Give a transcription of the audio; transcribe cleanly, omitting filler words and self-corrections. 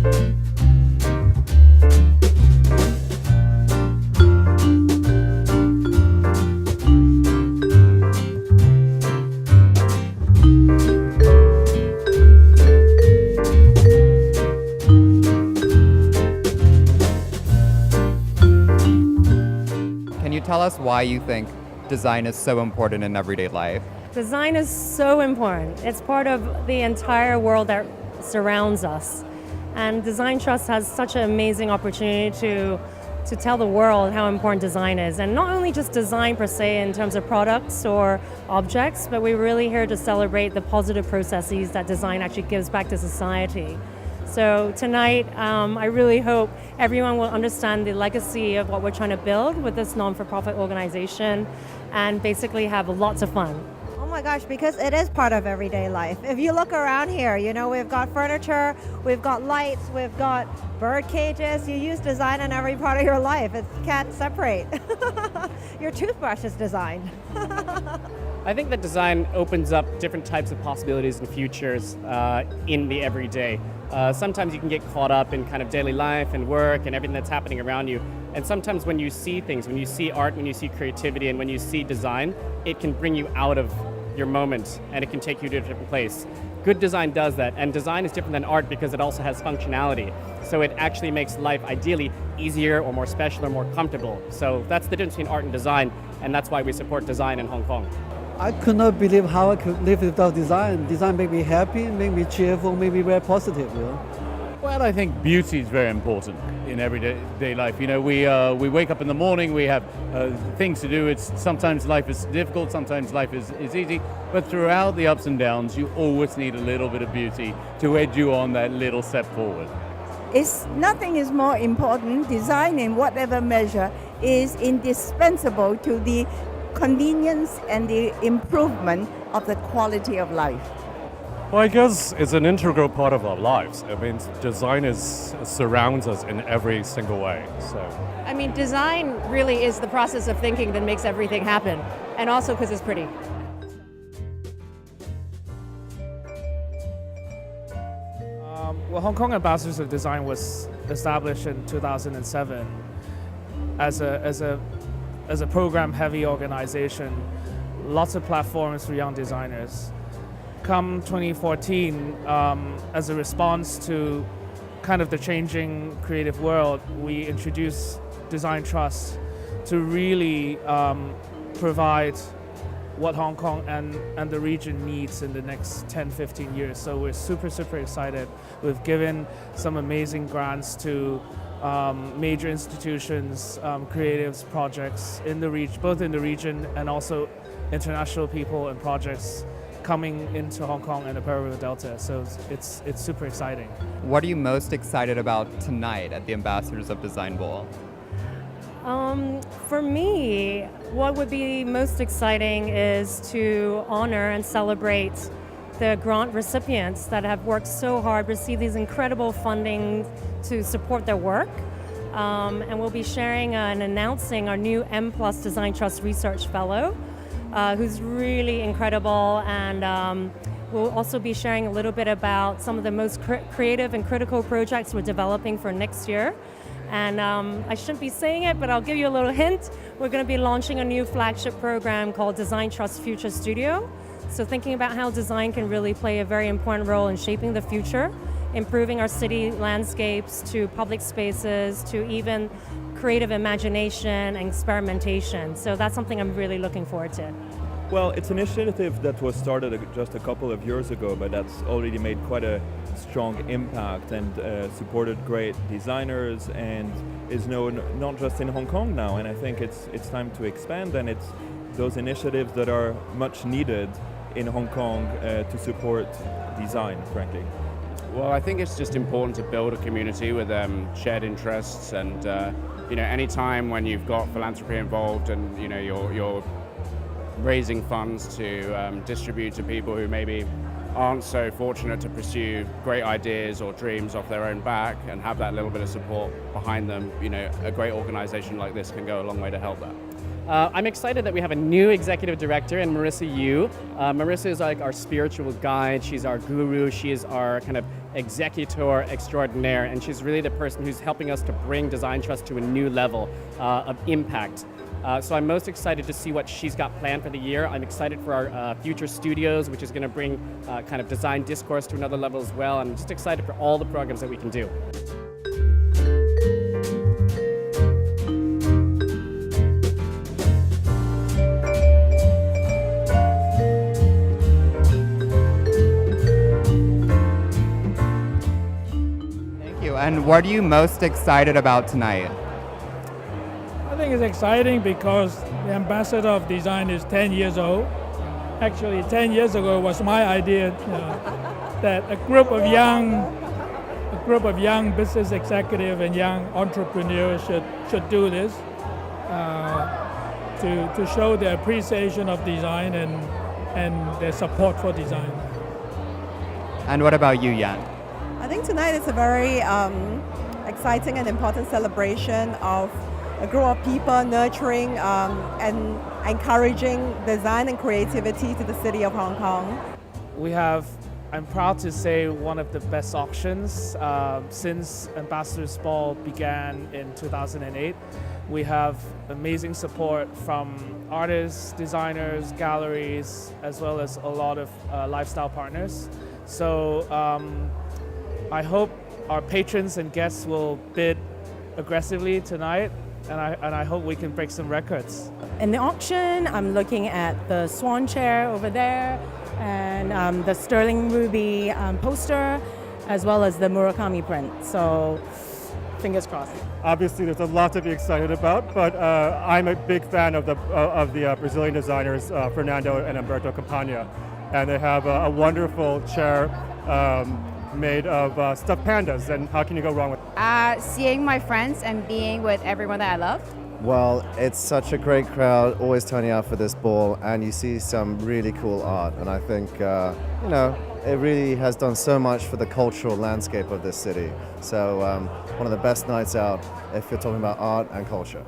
Can you tell us why you think design is so important in everyday life? Design is so important. It's part of the entire world that surrounds us. And Design Trust has such an amazing opportunity to tell the world how important design is. And not only just design per se in terms of products or objects, but we're really here to celebrate the positive processes that design actually gives back to society. So tonight, I really hope everyone will understand the legacy of what we're trying to build with this non-for-profit organization and basically have lots of fun. Oh my gosh, because it is part of everyday life. If you look around here, you know, we've got furniture, we've got lights, we've got bird cages. You use design in every part of your life. It can't separate. Your toothbrush is designed. I think that design opens up different types of possibilities and futures in the everyday. Sometimes you can get caught up in kind of daily life and work and everything that's happening around you. And sometimes when you see things, when you see art, when you see creativity, and when you see design, it can bring you out of your moment and it can take you to a different place. Good design does that, and design is different than art because it also has functionality. So it actually makes life ideally easier or more special or more comfortable. So that's the difference between art and design, and that's why we support design in Hong Kong. I could not believe how I could live without design. Design made me happy, made me cheerful, made me very positive. You know? Well, I think beauty is very important in everyday life. You know, we wake up in the morning, we have things to do. Sometimes life is difficult, sometimes life is easy. But throughout the ups and downs, you always need a little bit of beauty to edge you on that little step forward. Nothing is more important. Design in whatever measure is indispensable to the convenience and the improvement of the quality of life. Well, I guess it's an integral part of our lives. I mean, design surrounds us in every single way. So, I mean, design really is the process of thinking that makes everything happen, and also because it's pretty. Well, Hong Kong Ambassadors of Design was established in 2007 as a program-heavy organization, lots of platforms for young designers. Come 2014, as a response to kind of the changing creative world, we introduced Design Trust to really provide what Hong Kong and the region needs in the next 10-15 years. So we're super excited. We've given some amazing grants to major institutions, creatives, projects in the region, both in the region and also international people and projects coming into Hong Kong and the Pearl River Delta. So it's super exciting. What are you most excited about tonight at the Ambassadors of Design Bowl? For me, what would be most exciting is to honor and celebrate the grant recipients that have worked so hard, received these incredible funding to support their work. And we'll be sharing and announcing our new M+ Design Trust Research Fellow, who's really incredible, and we'll also be sharing a little bit about some of the most creative and critical projects we're developing for next year. And I shouldn't be saying it, but I'll give you a little hint. We're going to be launching a new flagship program called Design Trust Future Studio. So thinking about how design can really play a very important role in shaping the future, improving our city landscapes to public spaces, to even creative imagination and experimentation. So that's something I'm really looking forward to. Well, it's an initiative that was started just a couple of years ago, but that's already made quite a strong impact and supported great designers and is known not just in Hong Kong now. And I think it's time to expand, and it's those initiatives that are much needed in Hong Kong to support design, frankly. Well, I think it's just important to build a community with shared interests, and any time when you've got philanthropy involved and you're raising funds to distribute to people who maybe aren't so fortunate to pursue great ideas or dreams off their own back and have that little bit of support behind them, a great organization like this can go a long way to help that. I'm excited that we have a new executive director in Marissa Yu. Marissa is like our spiritual guide. She's our guru. She is our kind of executor extraordinaire, and she's really the person who's helping us to bring Design Trust to a new level of impact. So I'm most excited to see what she's got planned for the year. I'm excited for our future studios, which is going to bring kind of design discourse to another level as well. I'm just excited for all the programs that we can do. Thank you. And what are you most excited about tonight? I think it's exciting because the Ambassador of Design is 10 years old. Actually, 10 years ago was my idea that a group of young business executives and young entrepreneurs should do this to show their appreciation of design and their support for design. And what about you, Yan? I think tonight is a very exciting and important celebration of a group of people nurturing and encouraging design and creativity to the city of Hong Kong. We have, I'm proud to say, one of the best auctions since Ambassador's Ball began in 2008. We have amazing support from artists, designers, galleries, as well as a lot of lifestyle partners. So I hope our patrons and guests will bid aggressively tonight, and I hope we can break some records. In the auction, I'm looking at the Swan chair over there, and the Sterling Ruby poster, as well as the Murakami print. So, fingers crossed. Obviously, there's a lot to be excited about, but I'm a big fan of the Brazilian designers Fernando and Humberto Campagna, and they have a wonderful chair made of stuffed pandas, and how can you go wrong with it? Seeing my friends and being with everyone that I love. Well, it's such a great crowd always turning out for this ball, and you see some really cool art, and I think it really has done so much for the cultural landscape of this city. So one of the best nights out if you're talking about art and culture.